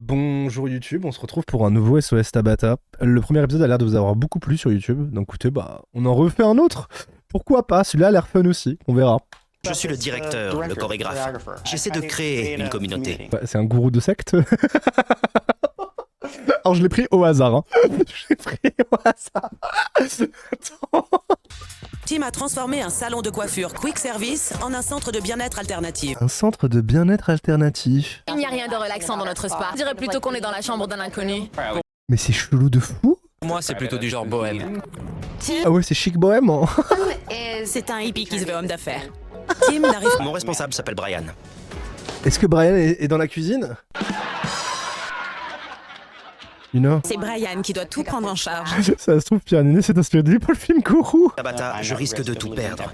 Bonjour YouTube, on se retrouve pour un nouveau SOS Tabata. Le premier épisode a l'air de vous avoir beaucoup plu sur YouTube, donc écoutez, on en refait un autre. Pourquoi pas, celui-là a l'air fun aussi, on verra. Je suis le directeur, le chorégraphe. J'essaie de créer une communauté. Ouais, c'est un gourou de secte. Alors je l'ai pris au hasard, hein. Je l'ai pris au hasard. Attends. Tim a transformé un salon de coiffure quick service en un centre de bien-être alternatif. Un centre de bien-être alternatif. Il n'y a rien de relaxant dans notre spa. Je dirais plutôt qu'on est dans la chambre d'un inconnu. Mais c'est chelou de fou. Moi, c'est plutôt du genre bohème. Ah ouais, c'est chic bohème, hein. C'est un hippie qui se veut homme d'affaires. Tim n'arrive Mon responsable s'appelle Brian. Est-ce que Brian est dans la cuisine? You know? C'est Brian qui doit tout prendre en charge. Ça se trouve, Pierre Ninet s'est inspiré de lui pour le film Gourou. Tabata, je risque de tout perdre.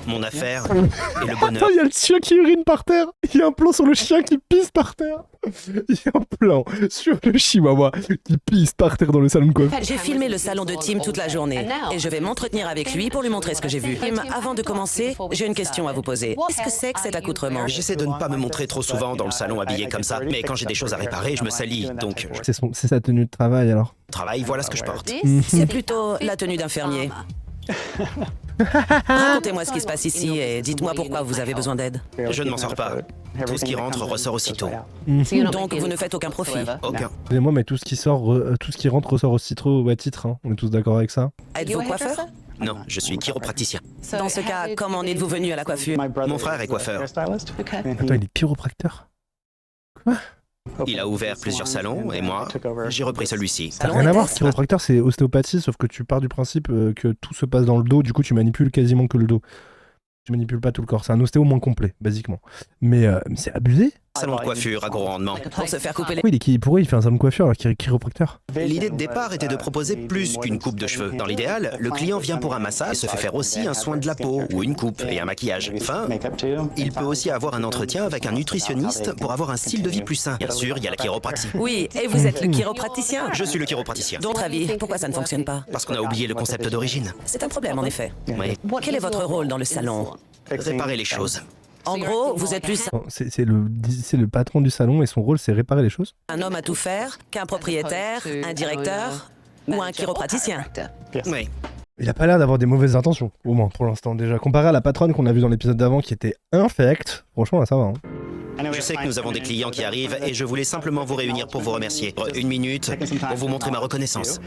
Mon affaire et le bonheur. Attends, il y a le chien qui urine par terre. Il y a un plan sur le chien qui pisse par terre. Il y a un plan sur le chihuahua qui pisse par terre dans le salon de coiffure. J'ai filmé le salon de Tim toute la journée et je vais m'entretenir avec lui pour lui montrer ce que j'ai vu. Tim, avant de commencer, j'ai une question à vous poser. Qu'est-ce que c'est que cet accoutrement? J'essaie de ne pas me montrer trop souvent dans le salon habillé comme ça, mais quand j'ai des choses à réparer, je me salis, donc je C'est sa tenue de travail alors. travaille, voilà ce que je porte. C'est plutôt la tenue d'infirmier. Racontez-moi ce qui se passe ici et dites-moi pourquoi vous avez besoin d'aide. Je ne m'en sors pas. Tout ce qui rentre ressort aussitôt. Donc vous ne faites aucun profit. Aucun. Excusez-moi, mais tout ce qui sort, tout ce qui rentre ressort aussi trop au titre. Hein. On est tous d'accord avec ça. Êtes-vous coiffeur? Non, je suis chiropraticien. Dans ce cas, comment en êtes-vous venu à la coiffure? Mon frère est coiffeur. Attends, il est chiropracteur. Quoi? Il a ouvert plusieurs salons et moi, j'ai repris celui-ci. Ça n'a rien à voir. Chiropracteur, c'est ostéopathie, sauf que tu pars du principe que tout se passe dans le dos. Du coup, tu manipules quasiment que le dos. Tu manipules pas tout le corps. C'est un ostéo moins complet, basiquement. Mais c'est abusé. Salon de coiffure à gros rendement. Pour se faire couper les... Oui, pourquoi il fait un salon de coiffure alors qu'il est chiropracteur? L'idée de départ était de proposer plus qu'une coupe de cheveux. Dans l'idéal, le client vient pour un massage et se fait faire aussi un soin de la peau ou une coupe et un maquillage. Enfin, il peut aussi avoir un entretien avec un nutritionniste pour avoir un style de vie plus sain. Bien sûr, il y a la chiropraxie. Oui, et vous êtes le chiropraticien. Je suis le chiropraticien. D'autre avis, pourquoi ça ne fonctionne pas? Parce qu'on a oublié le concept d'origine. C'est un problème en effet. Oui. Quel est votre rôle dans le salon? Réparer les choses. En gros, vous êtes plus C'est le patron du salon et son rôle, c'est réparer les choses. un homme à tout faire qu'un propriétaire, un directeur ou un chiropraticien. Oui. Il a pas l'air d'avoir des mauvaises intentions, au moins pour l'instant déjà. Comparé à la patronne qu'on a vue dans l'épisode d'avant qui était infecte, franchement là ça va. Hein. Je sais que nous avons des clients qui arrivent et je voulais simplement vous réunir pour vous remercier. Une minute pour vous montrer ma reconnaissance.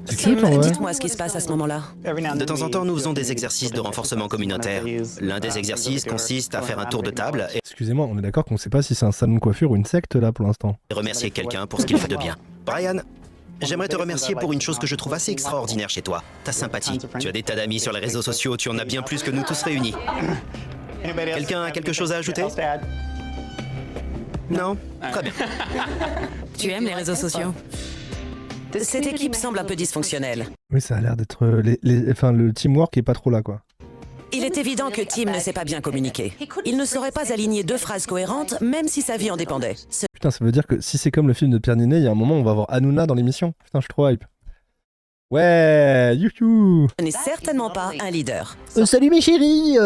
Tim, ouais. dites-moi ce qui se passe à ce moment-là. De temps en temps, nous faisons des exercices de renforcement communautaire. L'un des exercices consiste à faire un tour de table Excusez-moi, on est d'accord qu'on sait pas si c'est un salon de coiffure ou une secte là pour l'instant. et remercier quelqu'un pour ce qu'il fait de bien. Brian, j'aimerais te remercier pour une chose que je trouve assez extraordinaire chez toi, ta sympathie. Tu as des tas d'amis sur les réseaux sociaux, tu en as bien plus que nous tous réunis. Quelqu'un a quelque chose à ajouter? Non? Très bien. Tu aimes les réseaux sociaux? Cette équipe semble un peu dysfonctionnelle. Oui, ça a l'air d'être enfin le teamwork est pas trop là quoi. Il est évident que Tim ne sait pas bien communiquer. Il ne saurait pas aligner deux phrases cohérentes, même si sa vie en dépendait. Ce Putain, ça veut dire que si c'est comme le film de Pierre Ninet, il y a un moment où on va voir Hanouna dans l'émission. Putain, je suis trop hype. Ouais, youhou. n'est certainement pas un leader. Salut mes chéris.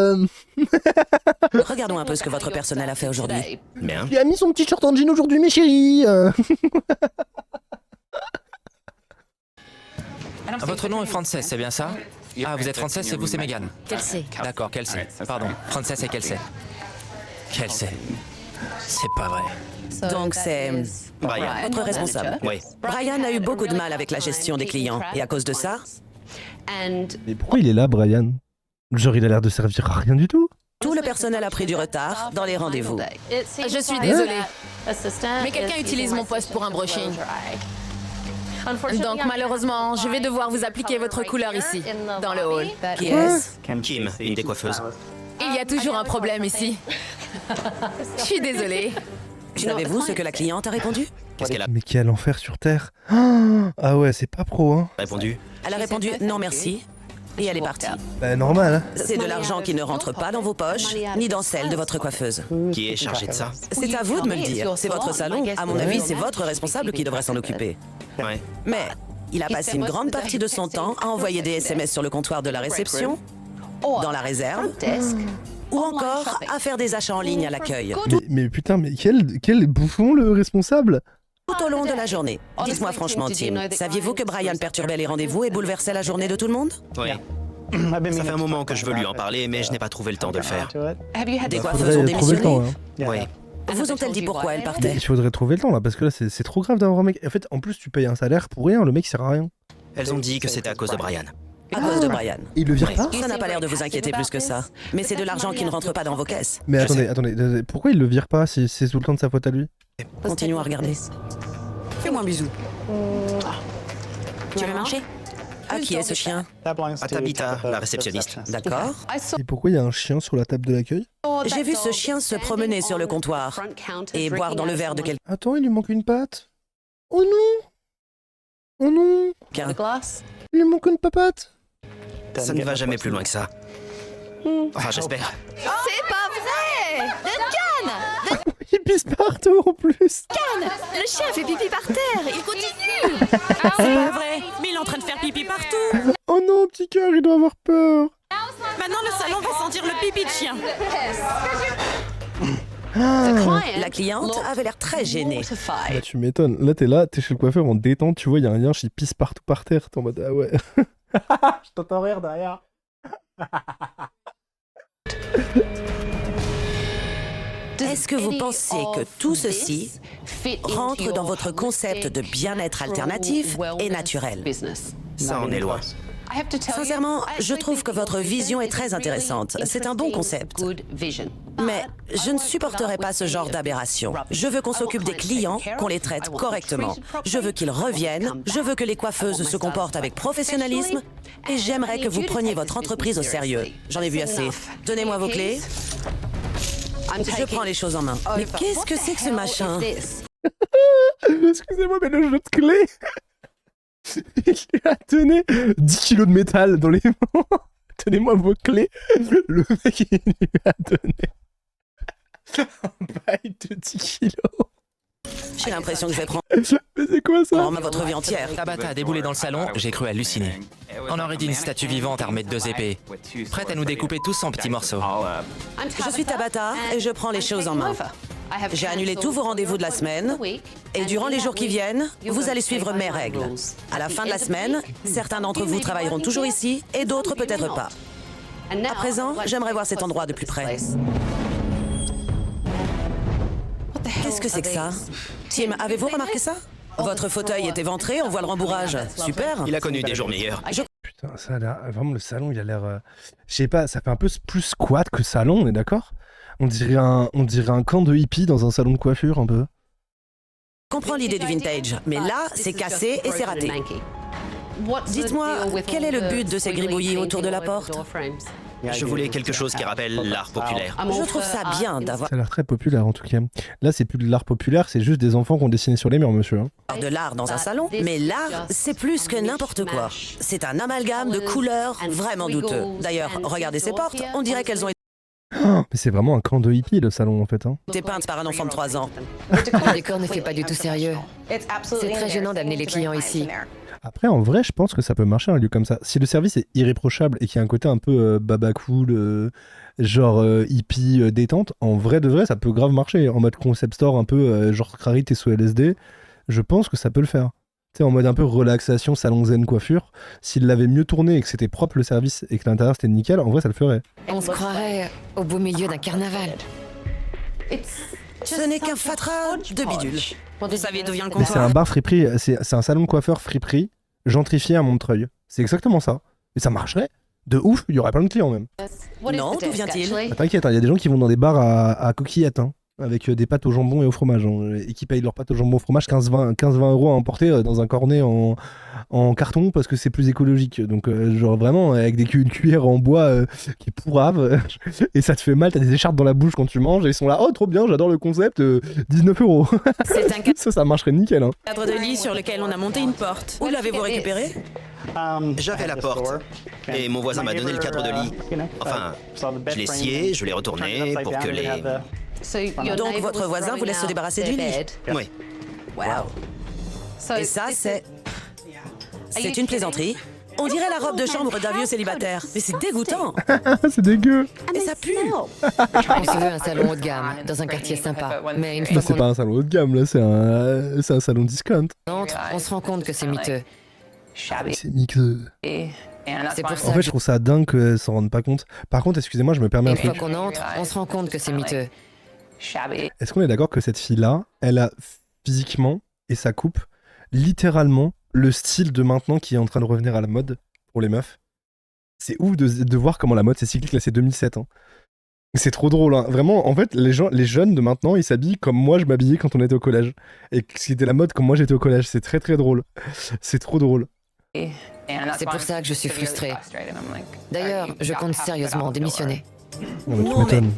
Regardons un peu ce que votre personnel a fait aujourd'hui. Bien. Il a mis son petit short en jean aujourd'hui mes chéris. Votre nom est Frances, c'est bien ça? Ah, vous êtes Frances et vous c'est Megan. Kelsey. D'accord, Kelsey. Pardon, Frances et Kelsey. Kelsey. C'est pas vrai. Donc c'est Brian. votre responsable. Oui. Brian a eu beaucoup de mal avec la gestion des clients. Et à cause de ça, Mais pourquoi il est là, Brian? Genre, il a l'air de servir à rien du tout. tout le personnel a pris du retard dans les rendez-vous. Je suis désolée, mais quelqu'un utilise mon poste pour un brushing. Donc malheureusement, je vais devoir vous appliquer votre couleur ici, dans le hall. Qui est-ce? Kim, une des coiffeuses. Il y a toujours un problème ici. Je suis désolée. Savez-vous ce que la cliente a répondu? Qu'est-ce qu'elle a Mais quel enfer sur Terre. Ah ouais, c'est pas pro, hein. répondu? Elle a répondu non merci. Et elle est partie. Bah normal, hein. C'est de l'argent qui ne rentre pas dans vos poches, ni dans celles de votre coiffeuse. Qui est chargé de ça? C'est à vous de me le dire. C'est votre salon. À mon avis, c'est votre responsable qui devrait s'en occuper. Ouais. Mais il a passé une grande partie de son temps à envoyer des SMS sur le comptoir de la réception dans la réserve, ou encore à faire des achats en ligne à l'accueil, Mais putain, mais quel bouffon le responsable! tout au long de la journée. Dites-moi franchement, Tim, saviez-vous que Brian perturbait les rendez-vous et bouleversait la journée de tout le monde? Oui. Ça fait un moment que je veux lui en parler, mais je n'ai pas trouvé le temps de le faire. Des coiffeuses Faudrait ont trouver le temps, démissionné. hein. Oui. Vous ont-elles dit pourquoi elles Mais partaient? il faudrait trouver le temps là, parce que là c'est trop grave d'avoir un mec. En fait, en plus, tu payes un salaire pour rien, le mec il sert à rien. Elles ont dit que c'était à cause de Brian. À cause de Brian. Il le vire pas? Ça n'a pas l'air de vous inquiéter plus que ça. Mais c'est de l'argent qui ne rentre pas dans vos caisses. Mais Je attendez, pourquoi il le vire pas si c'est tout le temps de sa faute à lui? Continuons à regarder. Fais-moi un bisou. Tu veux marcher? À qui est ce chien? À Tabitha, la réceptionniste. D'accord. Et pourquoi il y a un chien sur la table de l'accueil? J'ai vu ce chien se promener sur le comptoir et boire dans le verre de Attends, il lui manque une patte. Oh non! Oh non! quelqu'un. Il lui manque une papate! Ça ne va jamais plus loin que ça. Enfin, j'espère. C'est pas vrai! Il pisse partout en plus! Le chien fait pipi par terre, il continue! C'est pas vrai, mais il est en train de faire pipi partout. Oh non, petit cœur, il doit avoir peur! Maintenant, le salon va sentir le pipi de chien. La cliente avait l'air très gênée. Là, tu m'étonnes. Là, t'es chez le coiffeur en détente, tu vois, il y a un lien, il pisse partout par terre. T'es en mode, ah ouais. Je t'entends rire derrière. Est-ce que vous pensez que tout ceci rentre dans votre concept de bien-être alternatif et naturel? Ça en est loin. Sincèrement, je trouve que votre vision est très intéressante. C'est un bon concept. Mais je ne supporterai pas ce genre d'aberration. Je veux qu'on s'occupe des clients, qu'on les traite correctement. Je veux qu'ils reviennent, je veux que les coiffeuses se comportent avec professionnalisme et j'aimerais que vous preniez votre entreprise au sérieux. J'en ai vu assez. Donnez-moi vos clés. Je prends les choses en main. Mais qu'est-ce que c'est que ce machin? Excusez-moi, mais le jeu de clés. Il lui a donné 10 kilos de métal dans les mains. Donnez-moi vos clés. Le mec, il lui a donné un bail de 10 kilos. J'ai l'impression que je vais prendre Mais c'est quoi ça? votre vie entière. Tabitha a déboulé dans le salon, j'ai cru halluciner. On aurait dit une statue vivante armée de 2 épées, prête à nous découper tous en petits morceaux. Je suis Tabitha et je prends les choses en main. J'ai annulé tous vos rendez-vous de la semaine et durant les jours qui viennent, vous allez suivre mes règles. À la fin de la semaine, certains d'entre vous travailleront toujours ici et d'autres peut-être pas. À présent, j'aimerais voir cet endroit de plus près. Qu'est-ce que c'est que ça? Tim, avez-vous remarqué ça? Votre fauteuil est éventré, on voit le rembourrage. Super. Il a connu des jours meilleurs. Putain, ça a l'air... Vraiment, le salon, il a l'air... Je sais pas, ça fait un peu plus squat que salon, on est d'accord? On dirait un camp de hippies dans un salon de coiffure, un peu. Je comprends l'idée du vintage, mais là, c'est cassé et c'est raté. Dites-moi, quel est le but de ces gribouillis autour de la porte? Je voulais quelque chose qui rappelle l'art populaire. Je trouve ça bien d'avoir Ça a l'air très populaire, en tout cas. Là, c'est plus de l'art populaire, c'est juste des enfants qui ont dessiné sur les murs, monsieur. Hein. de l'art dans un salon, mais l'art, c'est plus que n'importe quoi. C'est un amalgame de couleurs vraiment douteux. D'ailleurs, regardez ces portes, on dirait qu'elles ont Mais c'est vraiment un camp de hippies, le salon, en fait. Hein. été peintes par un enfant de 3 ans. Le décor ne fait pas du tout sérieux. C'est très gênant d'amener les clients ici. Après, en vrai, je pense que ça peut marcher un lieu comme ça. Si le service est irréprochable et qu'il y a un côté un peu baba cool, genre hippie, détente, en vrai de vrai, ça peut grave marcher. En mode concept store, un peu genre Crary, t'es sous LSD, je pense que ça peut le faire. Tu sais, en mode un peu relaxation, salon zen, coiffure. S'il l'avait mieux tourné et que c'était propre le service et que l'intérieur c'était nickel, en vrai, ça le ferait. On se croirait au beau milieu d'un carnaval. Ce n'est qu'un fatras de bidule. Vous savez d'où vient le Mais c'est un comptoir? bar friperie, c'est un salon de coiffeur friperie, gentrifié à Montreuil. C'est exactement ça. Et ça marcherait. De ouf, il y aurait plein de clients même. Non, d'où vient-il? Ah, t'inquiète, il y a des gens qui vont dans des bars à coquillettes, hein, avec des pâtes au jambon et au fromage, hein, et qui payent leurs pâtes au jambon au fromage 15-20 € à emporter dans un cornet en carton parce que c'est plus écologique. Donc genre vraiment avec une cuillère en bois qui est pourrave et ça te fait mal, t'as des écharpes dans la bouche quand tu manges et ils sont là, oh trop bien, j'adore le concept, 19 €. C'est un Ça marcherait nickel. Hein. cadre de lit sur lequel on a monté une porte. Où l'avez-vous récupéré? J'avais la porte et mon voisin m'a donné le cadre de lit. Enfin, je l'ai scié, je l'ai retourné pour que les... Donc votre voisin vous laisse se débarrasser du lit? Oui. Waouh. Et ça, c'est une plaisanterie. On dirait la robe de chambre d'un vieux célibataire. Mais c'est dégoûtant. C'est dégueu. Et ça pue. On se veut un salon haut de gamme, dans un quartier sympa. Mais une fois C'est qu'on pas un salon haut de gamme, là, c'est un salon discount. entre, on se rend compte que c'est miteux. C'est mixeux. C'est pour En ça fait, je trouve ça dingue qu'elles s'en rendent pas compte. Par contre, excusez-moi, je me permets un une fois truc. qu'on entre, on se rend compte que c'est miteux. Est-ce qu'on est d'accord que cette fille-là, elle a physiquement, et sa coupe, littéralement, le style de maintenant qui est en train de revenir à la mode pour les meufs? C'est ouf de voir comment la mode c'est cyclique, là c'est 2007. Hein. C'est trop drôle, hein. Vraiment, en fait, les jeunes de maintenant, ils s'habillent comme moi je m'habillais quand on était au collège. Et c'était la mode comme moi j'étais au collège, c'est très très drôle. C'est trop drôle. C'est pour ça que je suis frustrée. D'ailleurs, je compte sérieusement démissionner. Non, mais tu Non, mais- m'étonnes.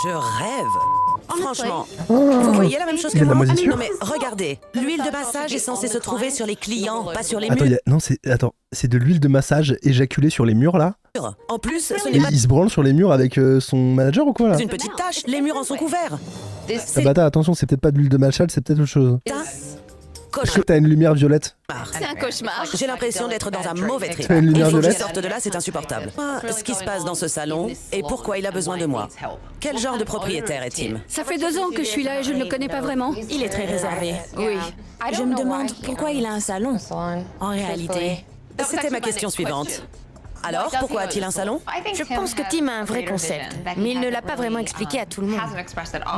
Je rêve. Franchement, vous voyez la même chose Il y que a de la moi? moisissure. Non mais regardez, l'huile de massage est censée se trouver sur les clients, pas sur les Attends, murs. non, c'est de l'huile de massage éjaculée sur les murs là. En plus, ce Et n'est pas il se branle sur les murs avec son manager ou quoi là? une petite tache, les murs en sont couverts. Ah bah attends, attention, c'est peut-être pas de l'huile de massage, c'est peut-être autre chose. Ça, Est-ce que t'as une lumière violette? C'est un cauchemar. J'ai l'impression d'être dans un mauvais trip. T'as une Il lumière faut que je violette? sorte de là, c'est insupportable. Ce qui se passe dans ce salon et pourquoi il a besoin de moi. Quel genre de propriétaire est Tim? Ça fait 2 ans que je suis là et je ne le connais pas vraiment. Il est très réservé. Oui. Je me demande pourquoi il a un salon. En réalité, C'était ma question suivante. Alors, pourquoi a-t-il un salon? je pense que Tim a un vrai concept, mais il ne l'a pas vraiment expliqué à tout le monde.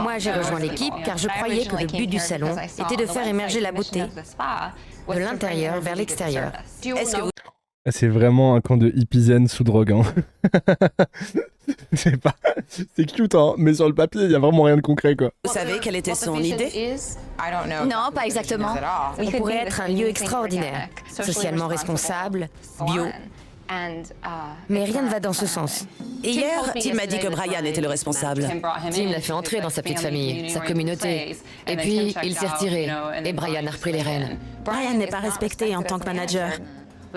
Moi, j'ai rejoint l'équipe car je croyais que le but du salon était de faire émerger la beauté de l'intérieur vers l'extérieur. Est-ce que vous C'est vraiment un camp de hippies zen sous drogue. Hein. C'est cute, hein, mais sur le papier, il y a vraiment rien de concret, quoi. savez quelle était son idée? Non, pas exactement. Il pourrait être un lieu extraordinaire, socialement responsable, bio, mais rien ne va dans ce sens. Et hier, Tim m'a dit que Brian était le responsable. Tim l'a fait entrer dans sa petite famille, sa communauté. Et puis, il s'est retiré. Et Brian a repris les rênes. Brian n'est pas respecté en tant que manager.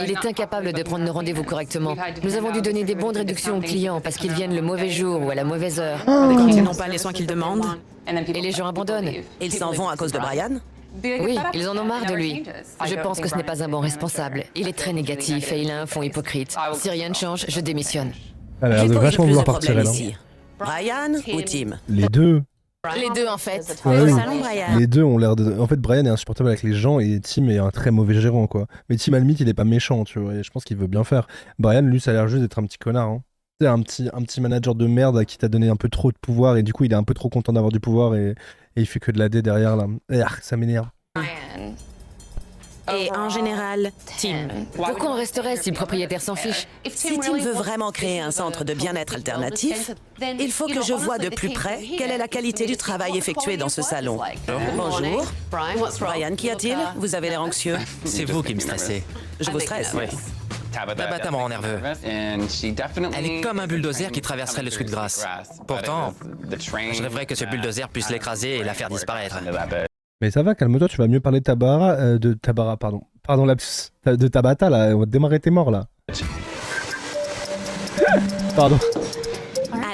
Il est incapable de prendre nos rendez-vous correctement. Nous avons dû donner des bons de réduction aux clients parce qu'ils viennent le mauvais jour ou à la mauvaise heure. Quand ils n'ont pas les soins qu'ils demandent, Et les gens abandonnent. ils s'en vont à cause de Brian? Oui, ils en ont marre de lui. Je pense que ce n'est pas un bon responsable. Il est très négatif et il a un fond hypocrite. Si rien ne change, je démissionne. Elle a l'air J'ai de pas eu vachement plus de vouloir partir, problèmes elle. Hein. ici. Brian ou Tim? Les deux. Les deux, en fait. Ouais, oui. Salon Brian. Les deux ont l'air de. En fait, Brian est insupportable avec les gens et Tim est un très mauvais gérant, quoi. Mais Tim, à la limite, il est pas méchant, tu vois. Et je pense qu'il veut bien faire. Brian, lui, ça a l'air juste d'être un petit connard. Hein. C'est un petit manager de merde à qui t'a donné un peu trop de pouvoir et du coup, il est un peu trop content d'avoir du pouvoir et il fait que de la dé derrière, là. Et, ça m'énerve. Et en général, Tim. Pourquoi on resterait si le propriétaire s'en fiche? Si Tim veut vraiment créer un centre de bien-être alternatif, il faut que je voie de plus près quelle est la qualité du travail effectué dans ce salon. Bonjour. Brian, qu'y a-t-il? Vous avez l'air anxieux. C'est vous qui me stressez. Je vous stresse. Oui. Tabata me rend nerveux. Elle est comme un bulldozer qui traverserait le Sweetgrass. Pourtant, je rêverais que ce bulldozer puisse l'écraser et la faire disparaître. Mais ça va, calme-toi, tu vas mieux parler de Tabara, pardon. Pardon, lapsus. De Tabata, là. On va démarrer tes morts, là. Pardon.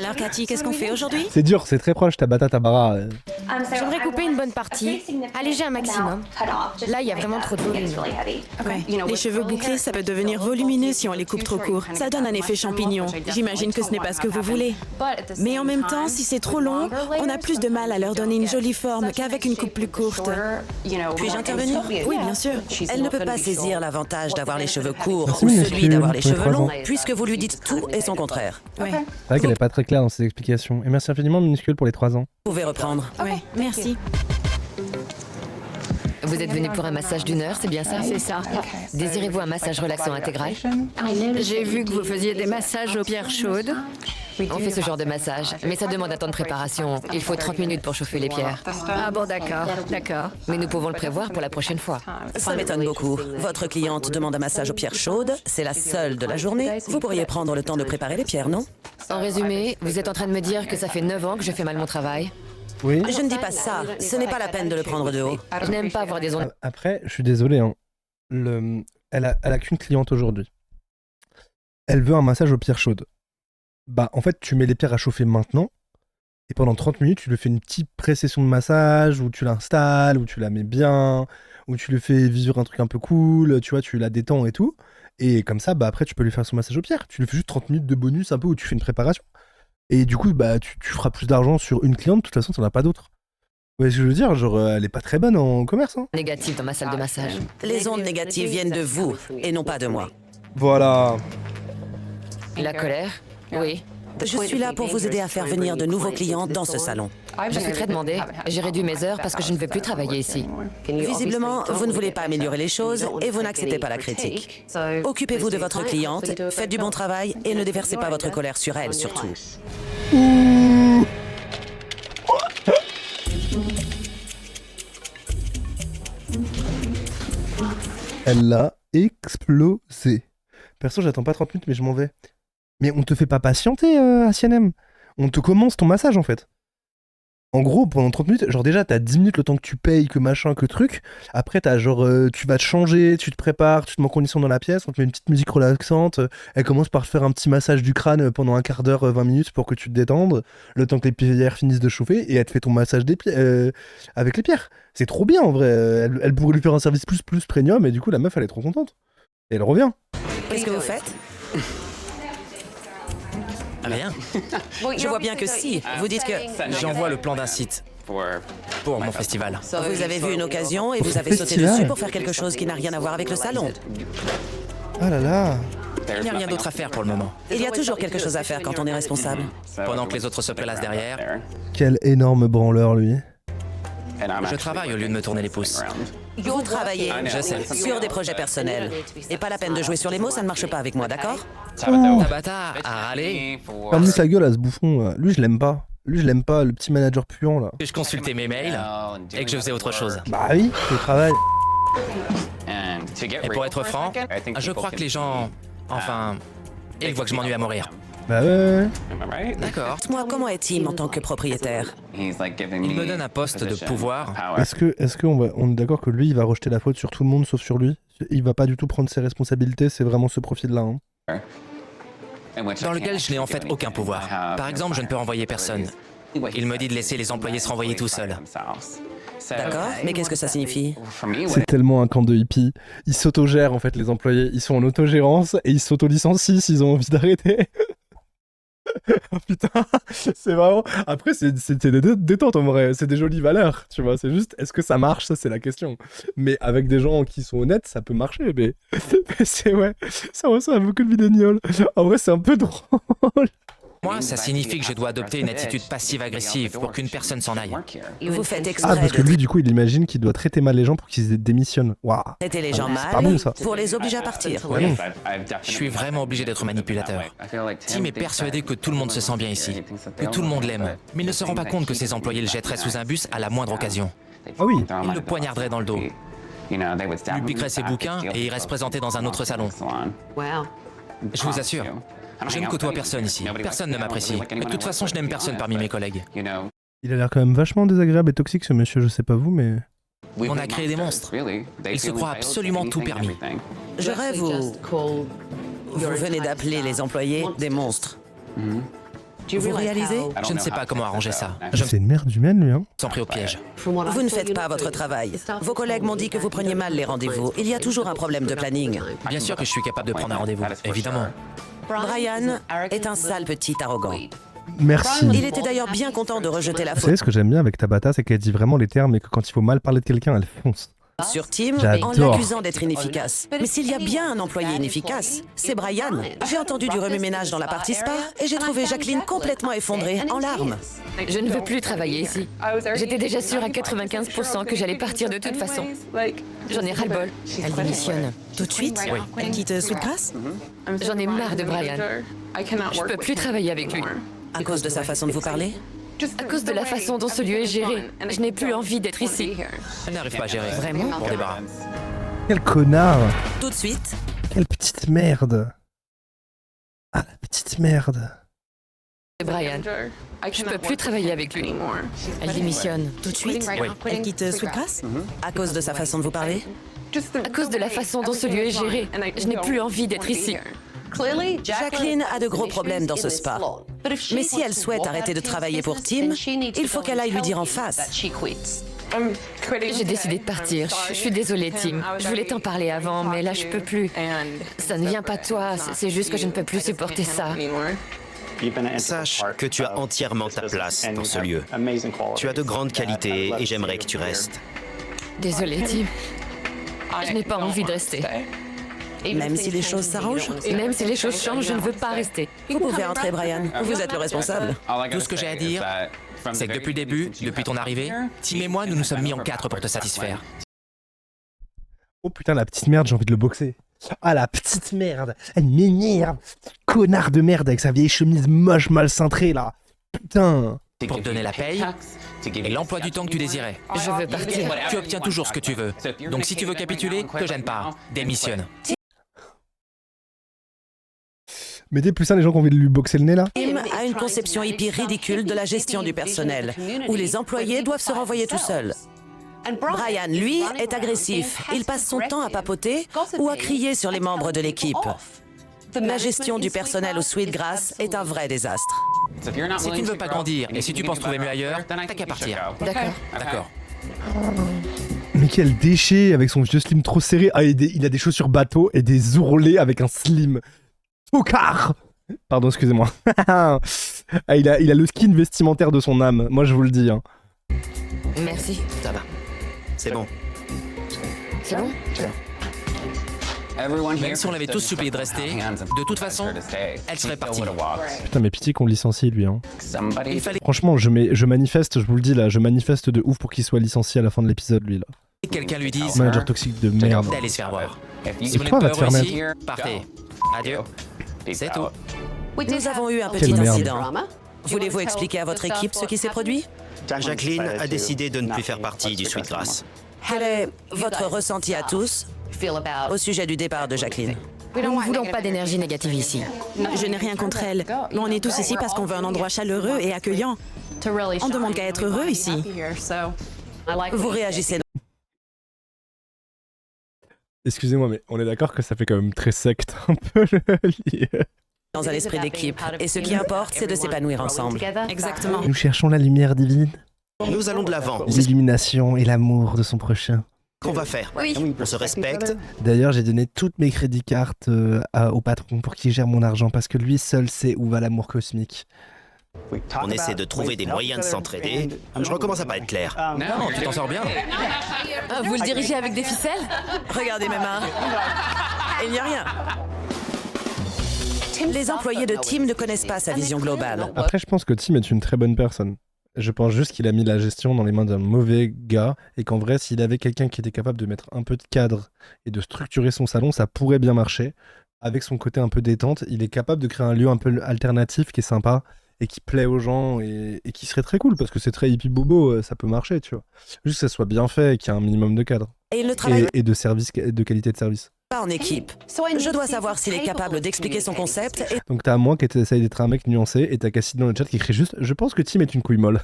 Alors Cathy, qu'est-ce qu'on fait aujourd'hui? C'est dur, c'est très proche, Tabara. J'aimerais couper une bonne partie, alléger un maximum. Là, il y a vraiment trop de volume. Ouais. Les cheveux bouclés, ça peut devenir volumineux si on les coupe trop court. Ça donne un effet champignon. J'imagine que ce n'est pas ce que vous voulez. Mais en même temps, si c'est trop long, on a plus de mal à leur donner une jolie forme qu'avec une coupe plus courte. Puis-je intervenir? Oui, bien sûr. Elle ne peut pas saisir l'avantage d'avoir les cheveux courts Merci, ou minuscule, celui d'avoir les pour les cheveux 3 longs, ans. puisque vous lui dites tout et son contraire. Ouais. C'est vrai qu'elle est pas très claire dans ses explications. Et merci infiniment, minuscule, pour les 3 ans. Vous pouvez reprendre. Ouais, merci. Vous êtes venu pour un massage d'1 heure, c'est bien ça? C'est ça. Désirez-vous un massage relaxant intégral? J'ai vu que vous faisiez des massages aux pierres chaudes. On fait ce genre de massage, mais ça demande un temps de préparation. Il faut 30 minutes pour chauffer les pierres. Ah bon, d'accord. Mais nous pouvons le prévoir pour la prochaine fois. Ça m'étonne beaucoup. Votre cliente demande un massage aux pierres chaudes. C'est la seule de la journée. Vous pourriez prendre le temps de préparer les pierres, non? En résumé, vous êtes en train de me dire que ça fait 9 ans que je fais mal mon travail? Oui. Je ne dis pas ça. Ce n'est pas la peine de le prendre de haut. Je n'aime pas voir des ondes. Après, je suis désolé, hein. Elle a qu'une cliente aujourd'hui. Elle veut un massage aux pierres chaudes. Bah, en fait, tu mets les pierres à chauffer maintenant, et pendant 30 minutes, tu lui fais une petite pré-session de massage, où tu l'installes, où tu la mets bien, où tu lui fais vivre un truc un peu cool, tu vois, tu la détends et tout. Et comme ça, bah après, tu peux lui faire son massage aux pierres. Tu lui fais juste 30 minutes de bonus un peu où tu fais une préparation. Et du coup, bah tu feras plus d'argent sur une cliente, de toute façon, t'en as pas d'autres. Vous voyez ce que je veux dire? Genre, elle est pas très bonne en commerce, hein. Négatif dans ma salle de massage. Les ondes négatives viennent de vous et non pas de moi. Voilà. La colère? Oui. Je suis là pour vous aider à faire venir de nouveaux clients dans ce salon. Je suis très demandée. J'ai réduit mes heures parce que je ne veux plus travailler ici. Visiblement, vous ne voulez pas améliorer les choses et vous n'acceptez pas la critique. Occupez-vous de votre cliente, faites du bon travail et ne déversez pas votre colère sur elle, surtout. Elle l'a explosé. Perso, j'attends pas 30 minutes, mais je m'en vais. Mais on te fait pas patienter à CNM. On te commence ton massage, en fait. En gros, pendant 30 minutes, genre déjà, t'as 10 minutes le temps que tu payes, que machin, que truc. Après, t'as genre, tu vas te changer, tu te prépares, tu te mets en condition dans la pièce, on te met une petite musique relaxante. Elle commence par te faire un petit massage du crâne pendant un quart d'heure, 20 minutes pour que tu te détendes, le temps que les pierres finissent de chauffer, et elle te fait ton massage des avec les pierres. C'est trop bien, en vrai. Elle pourrait lui faire un service plus premium, et du coup, la meuf, elle est trop contente. Et elle revient. Qu'est-ce que vous faites? Rien. Je vois bien que si. Vous dites que... J'envoie le plan d'un site pour mon festival. Vous avez vu une occasion et vous avez sauté dessus pour faire quelque chose qui n'a rien à voir avec le salon. Ah là là. Il n'y a rien d'autre à faire pour le moment. Il y a toujours quelque chose à faire quand on est responsable. Pendant que les autres se prélassent derrière, Quel énorme branleur, lui. je travaille au lieu de me tourner les pouces. Vous travaillez Je sais. sur des projets personnels. Et pas la peine de jouer sur les mots, ça ne marche pas avec moi, d'accord? Tabata a râlé. Ferme sa gueule à ce bouffon. Lui, je l'aime pas. Lui, je l'aime pas, le petit manager puant, là. Que je consultais mes mails et que je faisais autre chose. Bah oui, c'est le travail. Et pour être franc, je crois que les gens... Enfin... Ils voient que je m'ennuie à mourir. Bah ouais. D'accord. Dites-moi, comment est Tim en tant que propriétaire? Il me donne un poste de pouvoir. Est-ce qu'on est d'accord que lui, il va rejeter la faute sur tout le monde sauf sur lui? Il va pas du tout prendre ses responsabilités, c'est vraiment ce profil-là. Hein. Dans lequel je n'ai en fait aucun pouvoir. Par exemple, je ne peux renvoyer personne. Il me dit de laisser les employés se renvoyer tout seuls. D'accord, mais qu'est-ce que ça signifie? C'est tellement un camp de hippies. Ils s'autogèrent en fait, les employés. Ils sont en autogérance et ils s'auto-licencient s'ils ont envie d'arrêter. Oh putain, c'est vraiment... Après, c'est des détentes en vrai, c'est des jolies valeurs, tu vois, c'est juste, est-ce que ça marche, ça c'est la question. Mais avec des gens qui sont honnêtes, ça peut marcher, mais c'est ouais, ça ressemble un peu que le vidéniol. En vrai, c'est un peu drôle. Moi, ça signifie que je dois adopter une attitude passive-agressive pour qu'une personne s'en aille. Vous faites exprès Ah, parce que lui, du coup, il imagine qu'il doit traiter mal les gens pour qu'ils démissionnent. Waouh. traiter les gens C'est pas mal bon, ça. pour les obliger à partir. Ah non. Je suis vraiment obligé d'être manipulateur. Tim est persuadé que tout le monde se sent bien ici, que tout le monde l'aime, mais il ne se rend pas compte que ses employés le jetteraient sous un bus à la moindre occasion. Ah oui. Il le poignarderait dans le dos, lui piquerait ses bouquins et irait se présenter dans un autre salon. Je vous assure, je ne côtoie personne ici. Personne ne m'apprécie. Et de toute façon, je n'aime personne parmi mes collègues. Il a l'air quand même vachement désagréable et toxique, ce monsieur, je sais pas vous, mais... On a créé des monstres. Ils se croient absolument tout permis. Je rêve, vous venez d'appeler les employés des monstres. Vous réalisez? Je ne sais pas comment arranger ça. Je me C'est une merde humaine, lui, hein. sens pris au piège. Vous ne faites pas votre travail. Vos collègues m'ont dit que vous preniez mal les rendez-vous. Il y a toujours un problème de planning. Bien sûr que je suis capable de prendre un rendez-vous, évidemment. Brian est un sale petit arrogant. Merci. Il était d'ailleurs bien content de rejeter la Vous faute savez, ce que j'aime bien avec Tabata, c'est qu'elle dit vraiment les termes et que quand il faut mal parler de quelqu'un, elle fonce. sur Tim en J'adore. l'accusant d'être inefficace. Mais s'il y a bien un employé inefficace, c'est Brian. J'ai entendu du remue-ménage dans la partie spa et j'ai trouvé Jacqueline complètement effondrée, en larmes. Je ne veux plus travailler ici. J'étais déjà sûre à 95% que j'allais partir de toute façon. J'en ai ras-le-bol. Elle démissionne. Tout de suite? Oui. Elle quitte Sweetgrass? J'en ai marre de Brian. Je peux plus travailler avec lui. À cause de sa façon de vous parler? À cause de la façon dont ce lieu est géré. Je n'ai plus envie d'être ici. Elle n'arrive pas à gérer. Vraiment? Bon débarras. Quel connard. Tout de suite? Quelle petite merde. Ah, la petite merde. Brian. Je peux plus travailler avec lui. Elle démissionne. Tout de suite? Oui. Elle quitte Sweetgrass? À cause de sa façon de vous parler? À cause de la façon dont ce lieu est géré. Je n'ai plus envie d'être ici. Jacqueline a de gros problèmes dans ce spa. Mais si elle souhaite arrêter de travailler pour Tim, il faut qu'elle aille lui dire en face. J'ai décidé de partir. Je suis désolée, Tim. Je voulais t'en parler avant, mais là, je peux plus. Ça ne vient pas de toi, c'est juste que je ne peux plus supporter ça. Sache que tu as entièrement ta place dans ce lieu. Tu as de grandes qualités et j'aimerais que tu restes. Désolée, Tim. Je n'ai pas envie de rester. Même si les choses s'arrangent? Même si les choses changent, je ne veux pas rester. Vous pouvez entrer, Brian. Vous êtes le responsable. Tout ce que j'ai à dire, c'est que depuis le début, depuis ton arrivée, Tim et moi, nous nous sommes mis en quatre pour te satisfaire. Oh putain, la petite merde, j'ai envie de le boxer. Ah, la petite merde. Elle m'énerve. Connard de merde avec sa vieille chemise moche mal cintrée, là. Putain. Pour te donner la paye et l'emploi du temps que tu désirais. Je veux partir. Tu obtiens toujours ce que tu veux. Donc si tu veux capituler, te gêne pas. Démissionne. Mettez plus ça les gens qui ont envie de lui boxer le nez, là. Tim a une conception hippie ridicule de la gestion du personnel, où les employés doivent se renvoyer tout seuls. Brian, lui, est agressif. Il passe son temps à papoter ou à crier sur les membres de l'équipe. La gestion du personnel au Sweetgrass est un vrai désastre. Si tu ne veux pas grandir et si tu penses trouver mieux ailleurs, t'as qu'à partir. D'accord. D'accord. Mais quel déchet avec son vieux slim trop serré. Ah, il a des chaussures bateau et des ourlets avec un slim. Tocard. Pardon, excusez-moi. Ah, il a le skin vestimentaire de son âme. Moi, je vous le dis. Hein. Merci. Ça va. C'est bon. C'est bon? Même si on l'avait tous supplié de rester, de toute façon, elle serait partie. Putain, mais pitié qu'on le licencie, lui. Hein. Il fallait Franchement, je manifeste, je vous le dis là, je manifeste de ouf pour qu'il soit licencié à la fin de l'épisode, lui, là. que quelqu'un lui dise Manager toxique de merde. d'aller se faire voir. Et Si vous n'êtes toi, pas va te faire heureux ici, partez. Adieu. C'est tout. Nous avons eu un petit Quelle merde. incident. Voulez-vous expliquer à votre équipe ce qui s'est produit? Jacqueline a décidé de ne plus faire partie du Sweetgrass. Quel est votre ressenti à tous au sujet du départ de Jacqueline? Nous ne voulons pas d'énergie négative ici. Je n'ai rien contre elle. Mais on est tous ici parce qu'on veut un endroit chaleureux et accueillant. On demande qu'à être heureux ici. Vous réagissez Excusez-moi, mais on est d'accord que ça fait quand même très secte un peu le dans un esprit d'équipe. Et ce qui importe, c'est de s'épanouir ensemble. Exactement. Nous cherchons la lumière divine, Nous allons de l'avant. C'est ce l'illumination et l'amour de son prochain. qu'on va faire. On se respecte. D'ailleurs, j'ai donné toutes mes crédits cartes au patron pour qu'il gère mon argent parce que lui seul sait où va l'amour cosmique. On essaie de trouver des moyens de s'entraider. Je recommence à pas être clair. Non, tu t'en sors bien. Vous le dirigez avec des ficelles? Regardez mes mains. Il n'y a rien. Les employés de Tim ne connaissent pas sa vision globale. Après, je pense que Tim est une très bonne personne. Je pense juste qu'il a mis la gestion dans les mains d'un mauvais gars et qu'en vrai, s'il avait quelqu'un qui était capable de mettre un peu de cadre et de structurer son salon, ça pourrait bien marcher. Avec son côté un peu détente, il est capable de créer un lieu un peu alternatif qui est sympa et qui plaît aux gens et qui serait très cool parce que c'est très hippie bobo, ça peut marcher, tu vois. Juste que ça soit bien fait et qu'il y ait un minimum de cadre Et il ne travaille et de service, de qualité de service. pas en équipe. Je dois savoir s'il est capable d'expliquer son concept et Donc t'as moi qui essaye d'être un mec nuancé et t'as Cassie dans le chat qui écrit juste « Je pense que Tim est une couille molle ».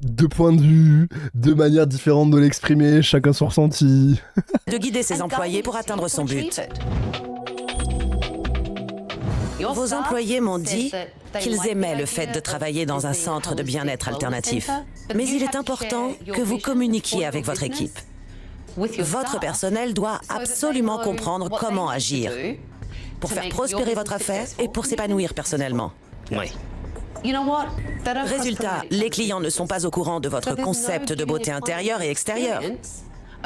Deux points de vue, deux manières différentes de l'exprimer, chacun son ressenti. de guider ses employés pour atteindre son but. Vos employés m'ont dit qu'ils aimaient le fait de travailler dans un centre de bien-être alternatif. Mais il est important que vous communiquiez avec votre équipe. Votre personnel doit absolument comprendre comment agir pour faire prospérer votre affaire et pour s'épanouir personnellement. Oui. Résultat, les clients ne sont pas au courant de votre concept de beauté intérieure et extérieure.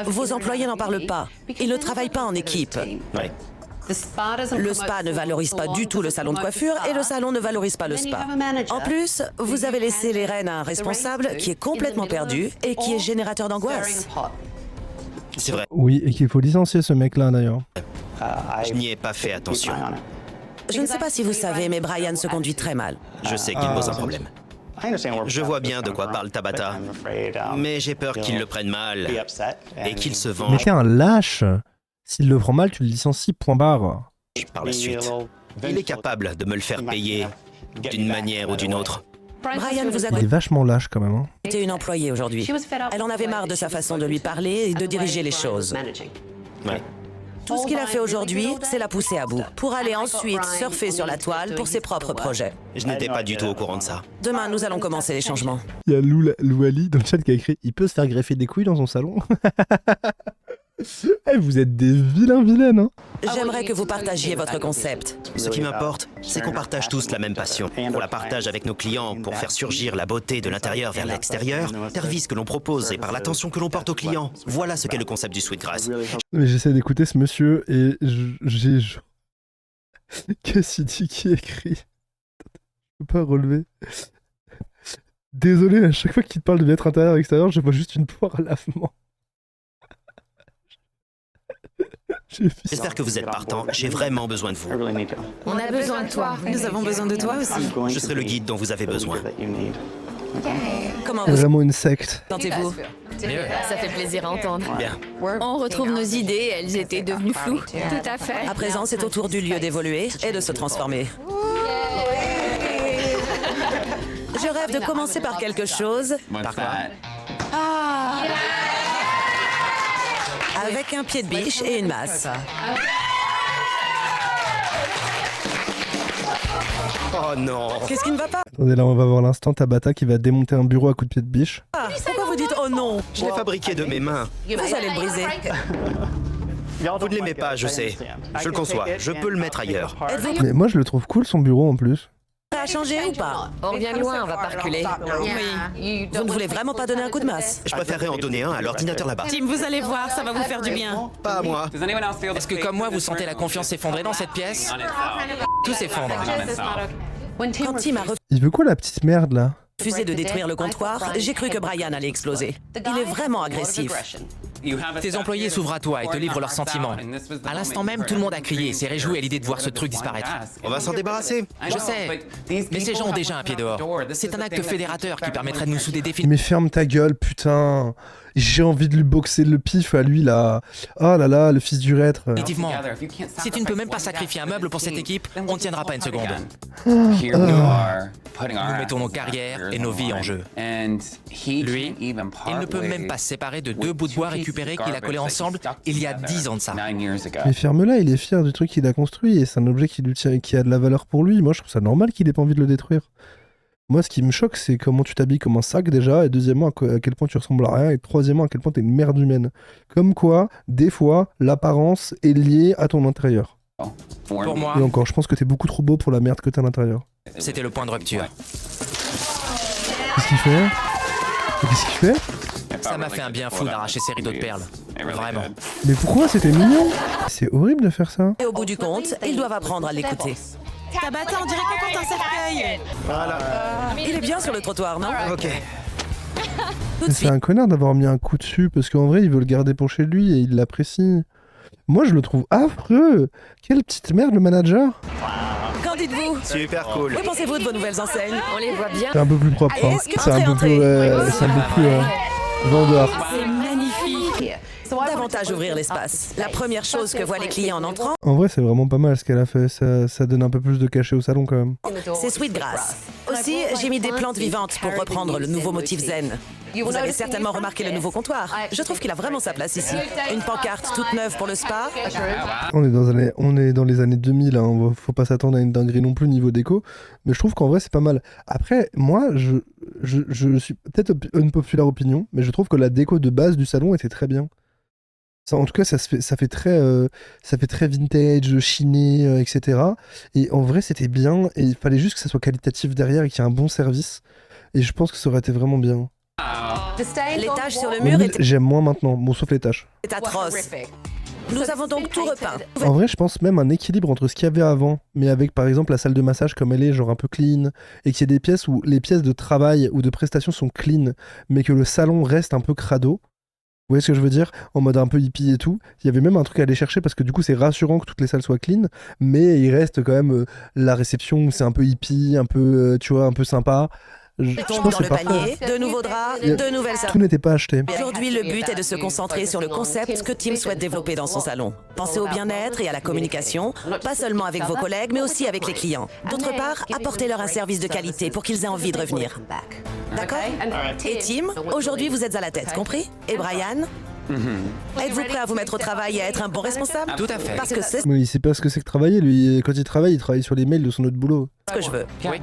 Vos employés n'en parlent pas. Ils ne travaillent pas en équipe. Oui. Le spa ne valorise pas du tout le salon de coiffure et le salon ne valorise pas le spa. En plus, vous avez laissé les rênes à un responsable qui est complètement perdu et qui est générateur d'angoisse. C'est vrai. Oui, et qu'il faut licencier ce mec-là d'ailleurs. Je n'y ai pas fait attention. Je ne sais pas si vous savez, mais Brian se conduit très mal. Je sais qu'il pose un problème. Je vois bien de quoi parle Tabata. Mais j'ai peur qu'il le prenne mal et qu'il se Mais venge t'es un lâche. S'il le prend mal, tu le licencies, point barre. par la suite. Il est capable de me le faire payer d'une manière ou d'une autre. Brian vous a Il est vachement lâche quand même. Hein. été une employée aujourd'hui. Elle en avait marre de sa façon de lui parler et de diriger les choses. Oui. Tout ce qu'il a fait aujourd'hui, c'est la pousser à bout, pour aller ensuite surfer sur la toile pour ses propres projets. Je n'étais pas du tout au courant de ça. Demain, nous allons commencer les changements. Il y a Lou Ali dans le chat qui a écrit « Il peut se faire greffer des couilles dans son salon ?» Eh, vous êtes des vilaines, hein. J'aimerais que vous partagiez votre concept. Ce qui m'importe, c'est qu'on partage tous la même passion. On la partage avec nos clients pour faire surgir la beauté de l'intérieur vers l'extérieur, service que l'on propose et par l'attention que l'on porte aux clients. Voilà ce qu'est le concept du Sweetgrass. Mais j'essaie d'écouter ce monsieur et j'ai... Qu'est-ce qu'il dit qui écrit? Je peux pas relever. Désolé, à chaque fois qu'il parle de bien-être intérieur-extérieur, je vois juste une poire à lavement. J'espère que vous êtes partant, j'ai vraiment besoin de vous. On a besoin de toi. Nous avons besoin de toi aussi. Je serai le guide dont vous avez besoin. Comment vous Vraiment une secte. sentez-vous? Mieux. Ça fait plaisir à entendre. Bien. On retrouve nos idées, elles étaient devenues floues. Tout à fait. À présent, c'est au tour du lieu d'évoluer et de se transformer. Je rêve de commencer par quelque chose. Par quoi? Avec un pied de biche et une masse. Oh non. Qu'est-ce qui ne va pas? Attendez, là on va voir l'instant Tabata qui va démonter un bureau à coups de pied de biche. Ah, pourquoi vous dites oh non? Je l'ai fabriqué de mes mains. Vous allez le briser. Vous ne l'aimez pas, je sais. Je le conçois, je peux le mettre ailleurs. Êtes-vous Mais moi je le trouve cool son bureau en plus. prêt à changer ou pas? On revient loin, on va pas reculer. Oui. Vous ne voulez vraiment pas donner un coup de masse? Je préférerais en donner un à l'ordinateur là-bas. Tim, vous allez voir, ça va vous faire du bien. Pas à moi. Est-ce que comme moi, vous sentez la confiance s'effondrer dans cette pièce? Tout s'effondre. Quand Tim a Il veut quoi la petite merde là? refusé de détruire le comptoir, j'ai cru que Brian allait exploser. Il est vraiment agressif. Tes employés s'ouvrent à toi et te livrent leurs sentiments. À l'instant même, tout le monde a crié et s'est réjoui à l'idée de voir ce truc disparaître. On va s'en débarrasser. Je sais, mais ces gens ont déjà un pied dehors. C'est un acte fédérateur qui permettrait de nous souder définitivement. Mais ferme ta gueule, putain. J'ai envie de lui boxer le pif à lui là. Oh là là, le fils du reître. Si tu ne peux même pas sacrifier un meuble pour cette équipe, on ne tiendra pas une seconde. Nous mettons nos carrières et nos vies en jeu. Lui, il ne peut même pas se séparer de deux bouts de bois récupérés qu'il a collés ensemble il y a 10 ans de ça. Mais ferme-la, il est fier du truc qu'il a construit et c'est un objet qui lui tient, qui a de la valeur pour lui. Moi je trouve ça normal qu'il ait pas envie de le détruire. Moi ce qui me choque c'est comment tu t'habilles comme un sac déjà, et deuxièmement à quel point tu ressembles à rien, et troisièmement à quel point t'es une merde humaine. Comme quoi, des fois, l'apparence est liée à ton intérieur. Pour moi, Et encore, je pense que t'es beaucoup trop beau pour la merde que t'as à l'intérieur. c'était le point de rupture. Qu'est-ce qu'il fait? Qu'est-ce qu'il fait? Ça m'a fait un bien fou d'arracher ces rideaux de perles. Vraiment. Mais pourquoi? C'était mignon. C'est horrible de faire ça. Et au bout du compte, ils doivent apprendre à l'écouter. Tabata, on dirait qu'on porte un cercueil. Il est bien sur le trottoir, non? Ok. Tout de C'est suite, un connard d'avoir mis un coup dessus parce qu'en vrai il veut le garder pour chez lui et il l'apprécie. Moi je le trouve affreux. Quelle petite merde le manager. qu'en dites-vous? Super cool. Que pensez-vous de vos nouvelles enseignes? On les voit bien. C'est un peu plus propre. Hein. Est-ce que C'est un peu entrez, plus, c'est un peu plus vendeur. C'est magnifique. Davantage ouvrir l'espace. La première chose que voient les clients en entrant, En vrai c'est vraiment pas mal ce qu'elle a fait. Ça donne un peu plus de cachet au salon quand même. c'est Sweetgrass. Aussi, j'ai mis des plantes vivantes pour reprendre le nouveau motif zen. Vous avez certainement remarqué le nouveau comptoir. Je trouve qu'il a vraiment sa place ici. Une pancarte toute neuve pour le spa. On est dans les années 2000, hein. Faut pas s'attendre à une dinguerie non plus niveau déco, mais je trouve qu'en vrai c'est pas mal. Après, moi, je suis peut-être une populaire opinion, mais je trouve que la déco de base du salon était très bien. Ça, en tout cas, ça fait très vintage, chiné, etc. Et en vrai, c'était bien, et il fallait juste que ça soit qualitatif derrière et qu'il y ait un bon service. Et je pense que ça aurait été vraiment bien. Les taches sur le Mais mur oui, j'aime moins maintenant, bon, sauf les tâches. étaient atroces. Nous avons donc tout repeint. En vrai, je pense même un équilibre entre ce qu'il y avait avant, mais avec par exemple la salle de massage comme elle est, genre un peu clean, et qu'il y ait des pièces où les pièces de travail ou de prestation sont clean, mais que le salon reste un peu crado. Vous voyez ce que je veux dire? En mode un peu hippie et tout. Il y avait même un truc à aller chercher parce que du coup c'est rassurant que toutes les salles soient clean, mais il reste quand même la réception où c'est un peu hippie, un peu, tu vois, un peu sympa. Je Tombe pense dans que le c'est parfait. panier, de nouveaux draps, de nouvelles Tout n'était pas acheté. Aujourd'hui, le but est de se concentrer sur le concept que Tim souhaite développer dans son salon. Pensez au bien-être et à la communication, pas seulement avec vos collègues, mais aussi avec les clients. D'autre part, apportez-leur un service de qualité pour qu'ils aient envie de revenir. D'accord? Et Tim, aujourd'hui vous êtes à la tête, compris? Et Brian, Êtes-vous prêt à vous mettre au travail et à être un bon responsable? Tout à fait. Parce que c'est Mais il sait pas ce que c'est que travailler, lui. Quand il travaille sur les mails de son autre boulot. ce que je veux. Oui,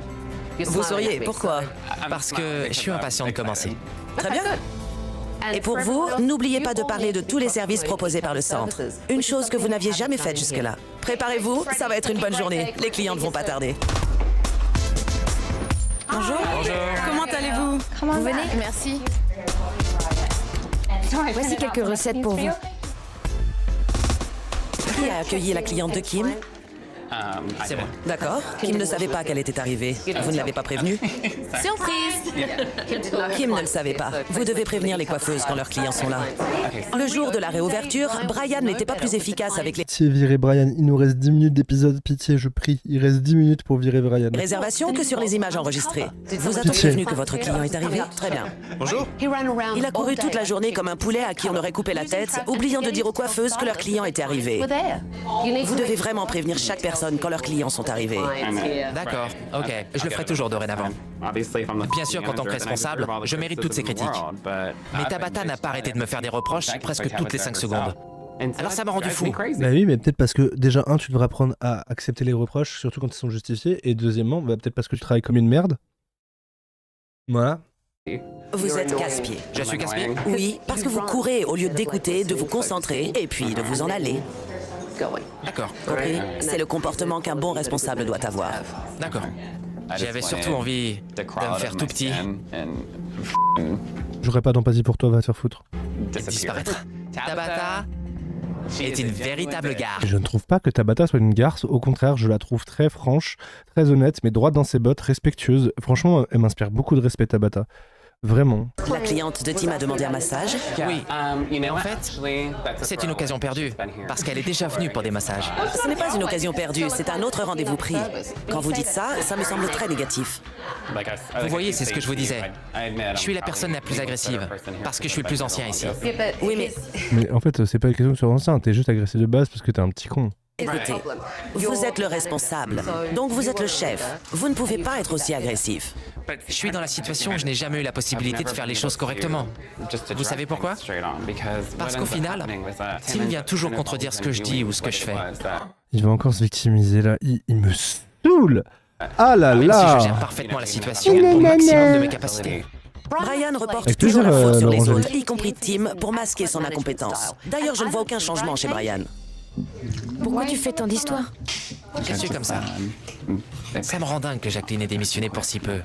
Vous souriez, pourquoi? parce que je suis impatient de commencer. Très bien. Et pour vous, n'oubliez pas de parler de tous les services proposés par le centre. Une chose que vous n'aviez jamais faite jusque-là. Préparez-vous, ça va être une bonne journée. Les clients ne vont pas tarder. Bonjour. Comment allez-vous? Vous venez? Merci. Voici quelques recettes pour vous. Qui a accueilli la cliente de Kim? C'est moi. D'accord. Kim ne savait pas qu'elle était arrivée. Vous ne l'avez pas prévenue? Surprise. Kim ne le savait pas. Vous devez prévenir les coiffeuses quand leurs clients sont là. Le jour de la réouverture, Brian n'était pas plus efficace avec les Pitié, virez Brian. Il nous reste 10 minutes d'épisode. Pitié, je prie. Il reste 10 minutes pour virer Brian. réservations que sur les images enregistrées. Vous a-t-on Pitié. prévenu que votre client est arrivé? Très bien. Bonjour. Il a couru toute la journée comme un poulet à qui on aurait coupé la tête, oubliant de dire aux coiffeuses que leur client était arrivé. Vous devez vraiment prévenir chaque personne quand leurs clients sont arrivés. D'accord, ok, je le ferai toujours dorénavant. Bien sûr, qu'en tant que responsable, je mérite toutes ces critiques. Mais Tabata n'a pas arrêté de me faire des reproches presque toutes les 5 secondes. Alors ça m'a rendu fou. Bah oui, mais peut-être parce que déjà, tu devrais apprendre à accepter les reproches, surtout quand ils sont justifiés. Et deuxièmement, peut-être parce que tu travailles comme une merde. Voilà. Vous êtes casse-pied. Je suis casse-pied? Oui, parce que vous courez au lieu d'écouter, de vous concentrer et puis de vous en aller. D'accord, Compris? C'est le comportement qu'un bon responsable doit avoir. d'accord. J'avais surtout envie de me faire tout petit, J'aurais pas d'empathie pour toi, va te faire foutre. et disparaître. Tabata est une véritable gare. Je ne trouve pas que Tabata soit une garce, au contraire, je la trouve très franche, très honnête, mais droite dans ses bottes, respectueuse. Franchement, elle m'inspire beaucoup de respect, Tabata. Vraiment. La cliente de Tim a demandé un massage. Oui, mais en fait, c'est une occasion perdue, parce qu'elle est déjà venue pour des massages. Ce n'est pas une occasion perdue, c'est un autre rendez-vous pris. Quand vous dites ça, ça me semble très négatif. Vous voyez, c'est ce que je vous disais. Je suis la personne la plus agressive, parce que je suis le plus ancien ici. Oui, mais Mais en fait, c'est pas une question que tu sois ancien, t'es juste agressé de base parce que t'es un petit con. écoutez, vous êtes le responsable, donc vous êtes le chef. Vous ne pouvez pas être aussi agressif. Je suis dans la situation où je n'ai jamais eu la possibilité de faire les choses correctement. Vous savez pourquoi? Parce qu'au final, Tim vient toujours contredire ce que je dis ou ce que je fais. Il va encore se victimiser là, il me saoule. Ah là Même si je là. gère parfaitement la situation au maximum de mes capacités. Brian reporte Avec toujours la plaisir, faute sur les Laurent autres, y compris Tim, pour masquer son incompétence. D'ailleurs, je ne vois aucun changement chez Brian. Pourquoi tu fais tant d'histoires? Je suis comme ça. Ça me rend dingue que Jacqueline ait démissionné pour si peu.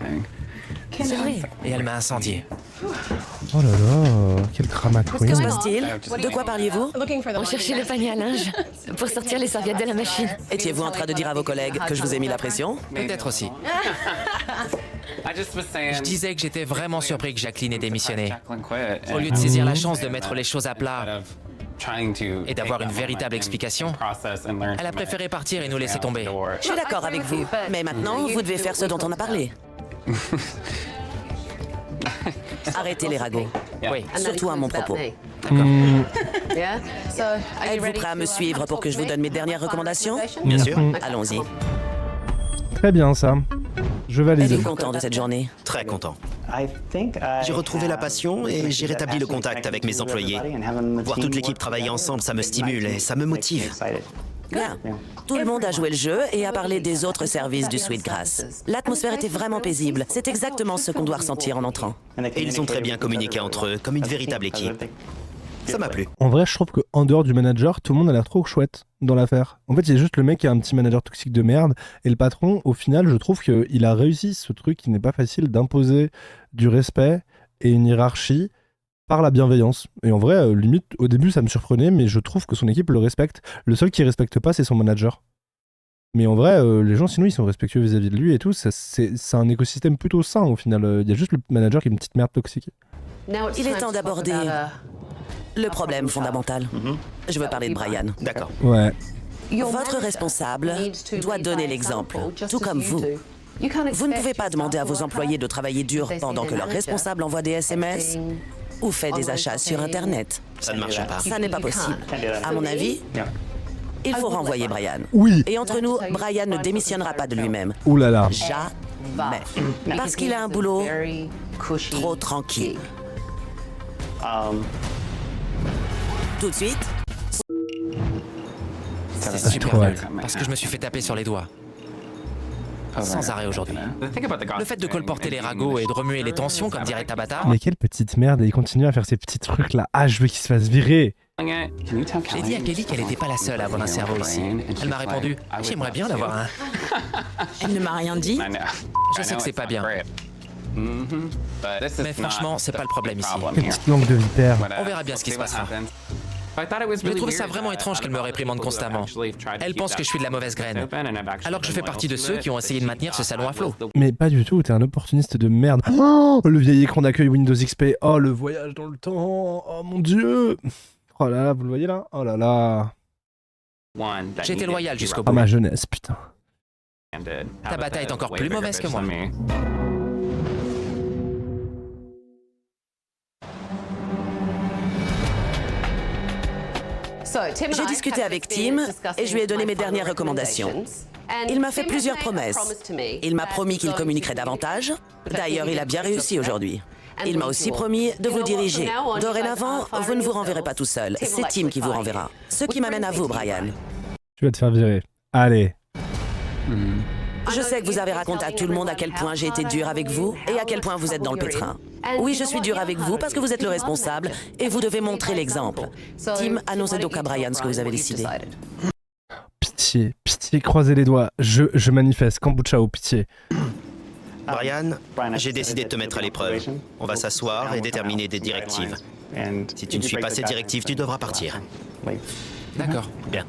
C'est vrai. Et elle m'a incendié. Oh là là, quel drama Que queen. se passe-t-il? De quoi parliez-vous? On cherchait le panier à linge pour sortir les serviettes de la machine. Étiez-vous en train de dire à vos collègues que je vous ai mis la pression? Peut-être aussi. Je disais que j'étais vraiment surpris que Jacqueline ait démissionné. Au lieu de saisir la chance de mettre les choses à plat et d'avoir une véritable explication, elle a préféré partir et nous laisser tomber. Je suis d'accord avec vous, mais maintenant, vous devez faire ce dont on a parlé. Arrêtez les ragots. Oui. Surtout à mon propos. Êtes-vous prêt à me suivre pour que je vous donne mes dernières recommandations? Bien sûr. Allons-y. Très bien ça. Je valide. Êtes-vous content de cette journée? Très content. J'ai retrouvé la passion et j'ai rétabli le contact avec mes employés. Voir toute l'équipe travailler ensemble, ça me stimule et ça me motive. Bien. Tout le monde a joué le jeu et a parlé des autres services du Sweetgrass. L'atmosphère était vraiment paisible. C'est exactement ce qu'on doit ressentir en entrant. Et ils ont très bien communiqué entre eux, comme une véritable équipe. Ça m'a plu. En vrai, je trouve qu'en dehors du manager, tout le monde a l'air trop chouette dans l'affaire. En fait, il y a juste le mec qui a un petit manager toxique de merde. Et le patron, au final, je trouve qu'il a réussi ce truc qui n'est pas facile d'imposer du respect et une hiérarchie par la bienveillance. Et en vrai, limite, au début, ça me surprenait, mais je trouve que son équipe le respecte. Le seul qui respecte pas, c'est son manager. Mais en vrai, les gens, sinon, ils sont respectueux vis-à-vis de lui et tout. C'est un écosystème plutôt sain, au final. Il y a juste le manager qui est une petite merde toxique. Il est temps d'aborder le problème fondamental. Je veux parler de Brian. D'accord. Ouais. Votre responsable doit donner l'exemple, tout comme vous. Vous ne pouvez pas demander à vos employés de travailler dur pendant que leur responsable envoie des SMS ou fait des achats sur Internet. Ça ne marche pas. Ça n'est pas possible. À mon avis, il faut renvoyer Brian. Oui. Et entre nous, Brian ne démissionnera pas de lui-même. Ouh là là. Jamais. Parce qu'il a un boulot trop tranquille. Tout de suite. C'est trop super nul, hâte. parce que je me suis fait taper sur les doigts. Sans arrêt aujourd'hui. Le fait de colporter les ragots et de remuer les tensions, comme dirait Tabata, Mais quelle petite merde, et il continue à faire ces petits trucs là. Ah, je veux qu'il se fasse virer. j'ai dit à Kelly qu'elle n'était pas la seule à avoir un cerveau ici. Elle m'a répondu « J'aimerais bien l'avoir un. Elle ne m'a rien dit. » Je sais que c'est pas bien. Mais franchement, c'est pas le problème ici. Quelle petite langue de vipère. On verra bien ce qui se passera. J'ai trouvé ça vraiment étrange qu'elle me réprimande constamment. Elle pense que je suis de la mauvaise graine, alors que je fais partie de ceux qui ont essayé de maintenir ce salon à flot. Mais pas du tout, t'es un opportuniste de merde. Oh, le vieil écran d'accueil Windows XP. Oh, le voyage dans le temps. Oh mon dieu. Oh là là, vous le voyez là? Oh là là. J'étais loyal jusqu'au Ah, bout. ma jeunesse, putain. Tabata est encore plus mauvaise que moi. J'ai discuté avec Tim et je lui ai donné mes dernières recommandations. Il m'a fait plusieurs promesses. Il m'a promis qu'il communiquerait davantage. D'ailleurs, il a bien réussi aujourd'hui. Il m'a aussi promis de vous diriger. Dorénavant, vous ne vous renverrez pas tout seul. C'est Tim qui vous renverra. Ce qui m'amène à vous, Brian. Tu vas te faire virer. Allez. Je sais que vous avez raconté à tout le monde à quel point j'ai été dur avec vous et à quel point vous êtes dans le pétrin. Oui, je suis dur avec vous parce que vous êtes le responsable et vous devez montrer l'exemple. Tim, annoncez donc à Brian ce que vous avez décidé. Pitié, pitié, croisez les doigts. Je manifeste. Kombucha, pitié. Brian, j'ai décidé de te mettre à l'épreuve. On va s'asseoir et déterminer des directives. Si tu ne suis pas ces directives, tu devras partir. D'accord. Bien.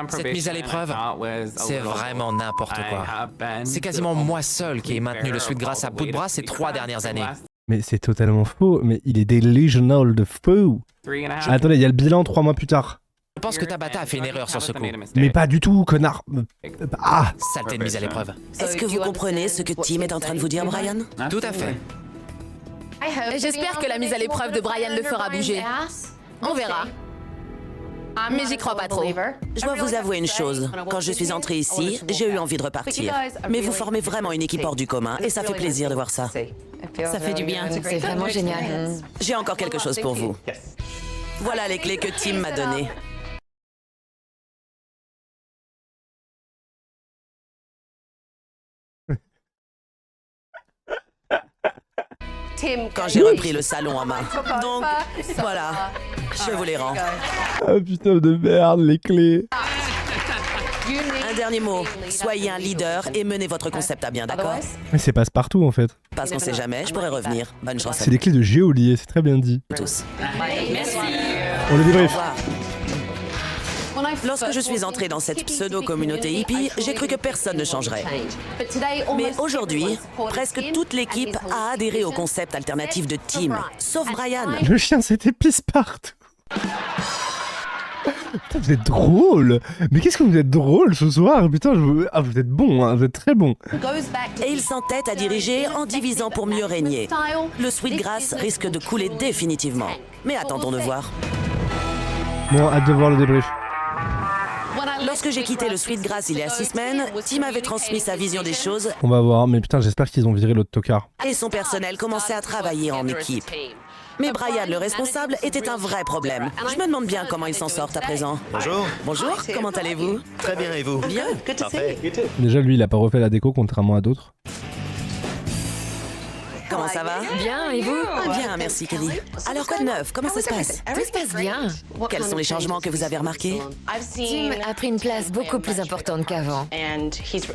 Cette mise à l'épreuve, c'est vraiment n'importe quoi. C'est quasiment moi seul qui ai maintenu le Sweetgrass à bout de bras ces 3 dernières années. Mais c'est totalement faux. Mais il est delusional de fou. Attendez, il y a le bilan 3 mois plus tard. Je pense que Tabata a fait une erreur sur ce coup. Mais pas du tout, connard. Ah. Saleté de mise à l'épreuve. Est-ce que vous comprenez ce que Tim est en train de vous dire, Brian? Tout à fait. J'espère que la mise à l'épreuve de Brian le fera bouger. On verra. Mais j'y crois pas trop. Je dois vous avouer une chose. Quand je suis entrée ici, j'ai eu envie de repartir. Mais vous formez vraiment une équipe hors du commun et ça fait plaisir de voir ça. Ça fait du bien. C'est vraiment génial. J'ai encore quelque chose pour vous. Voilà les clés que Tim m'a données. Quand j'ai repris le salon en main. Donc, voilà, je vous les rends. Ah putain de merde, les clés. Un dernier mot. Soyez un leader et menez votre concept à bien, d'accord? Mais c'est passe-partout en fait. Parce qu'on sait jamais, je pourrais revenir. Bonne chance à C'est les clés de géolier, c'est très bien dit. vous tous. On le Au débrief. revoir. Lorsque je suis entrée dans cette pseudo-communauté hippie, j'ai cru que personne ne changerait. Mais aujourd'hui, presque toute l'équipe a adhéré au concept alternatif de Tim, sauf Brian. Le chien s'était pisse partout. Putain, vous êtes drôle. Mais qu'est-ce que vous êtes drôle ce soir. Putain, ah, vous êtes bon, hein, vous êtes très bon. Et il s'entête à diriger en divisant pour mieux régner. Le Sweetgrass risque de couler définitivement. Mais attendons de voir. Bon, hâte de voir le débrief. Lorsque j'ai quitté le Sweetgrass il y a 6 semaines, Tim avait transmis sa vision des choses On va voir, mais putain, j'espère qu'ils ont viré l'autre tocard. et son personnel commençait à travailler en équipe. Mais Brian, le responsable, était un vrai problème. Je me demande bien comment ils s'en sortent à présent. Bonjour. Bonjour, comment allez-vous? Très bien, et vous? Bien. Parfait. Déjà, lui, il a pas refait la déco contrairement à d'autres. Comment ça va? Bien, et vous? Bien, merci Kelly. Alors quoi de neuf? Comment ça se passe? Tout se passe bien. Quels sont les changements que vous avez remarqués? Tim a pris une place beaucoup plus importante qu'avant.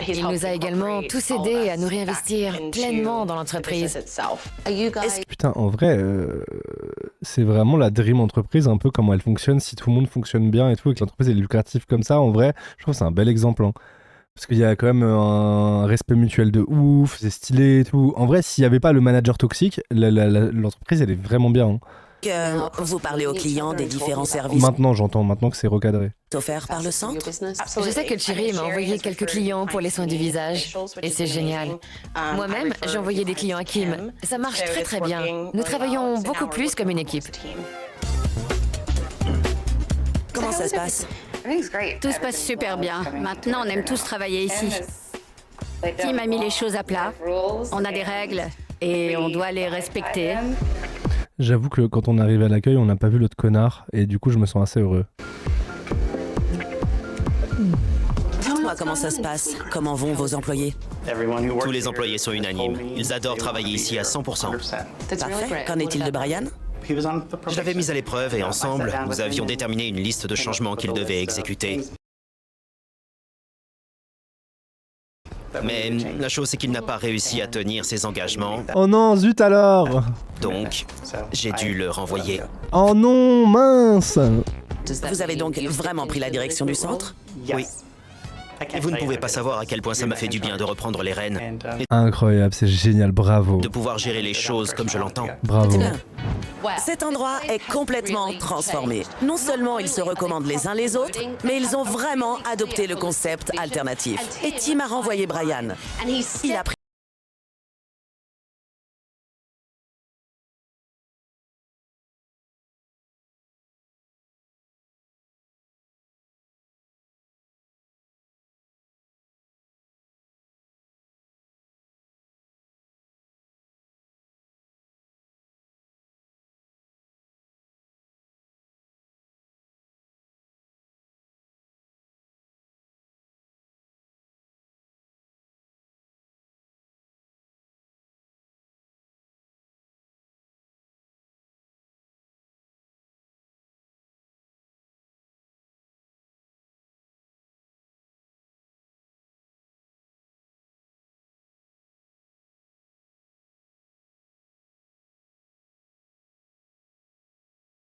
Il nous a également tous aidés à nous réinvestir pleinement dans l'entreprise. Putain, en vrai, c'est vraiment la dream entreprise, un peu comment elle fonctionne, si tout le monde fonctionne bien et tout, et que l'entreprise est lucrative comme ça, en vrai, je trouve que c'est un bel exemple. Hein. Parce qu'il y a quand même un respect mutuel de ouf, c'est stylé et tout. En vrai, s'il n'y avait pas le manager toxique, l'entreprise, elle est vraiment bien. Hein. Que vous parlez aux clients des différents services Maintenant, j'entends, maintenant que c'est recadré. offerts par le centre? Je sais que Thierry m'a envoyé quelques clients pour les soins du visage, et c'est génial. Moi-même, j'ai envoyé des clients à Kim. Ça marche très très bien. Nous travaillons beaucoup plus comme une équipe. Comment ça se passe? Tout se passe super bien. Maintenant, on aime tous travailler ici. Tim a mis les choses à plat. On a des règles et on doit les respecter. J'avoue que quand on est arrivé à l'accueil, on n'a pas vu l'autre connard, et du coup je me sens assez heureux. Dites-moi comment ça se passe. Comment vont vos employés? Tous les employés sont unanimes. Ils adorent travailler ici à 100%. Parfait. Qu'en est-il de Brian? Je l'avais mis à l'épreuve et ensemble, nous avions déterminé une liste de changements qu'il devait exécuter. Mais la chose, c'est qu'il n'a pas réussi à tenir ses engagements. Oh non, zut alors! Donc, j'ai dû le renvoyer. Oh non, mince! Vous avez donc vraiment pris la direction du centre? Oui. Et vous ne pouvez pas savoir à quel point ça m'a fait du bien de reprendre les rênes. Et Incroyable, c'est génial, bravo. de pouvoir gérer les choses comme je l'entends. Bravo. Cet endroit est complètement transformé. Non seulement ils se recommandent les uns les autres, mais ils ont vraiment adopté le concept alternatif. Et Tim a renvoyé Brian. Il a pris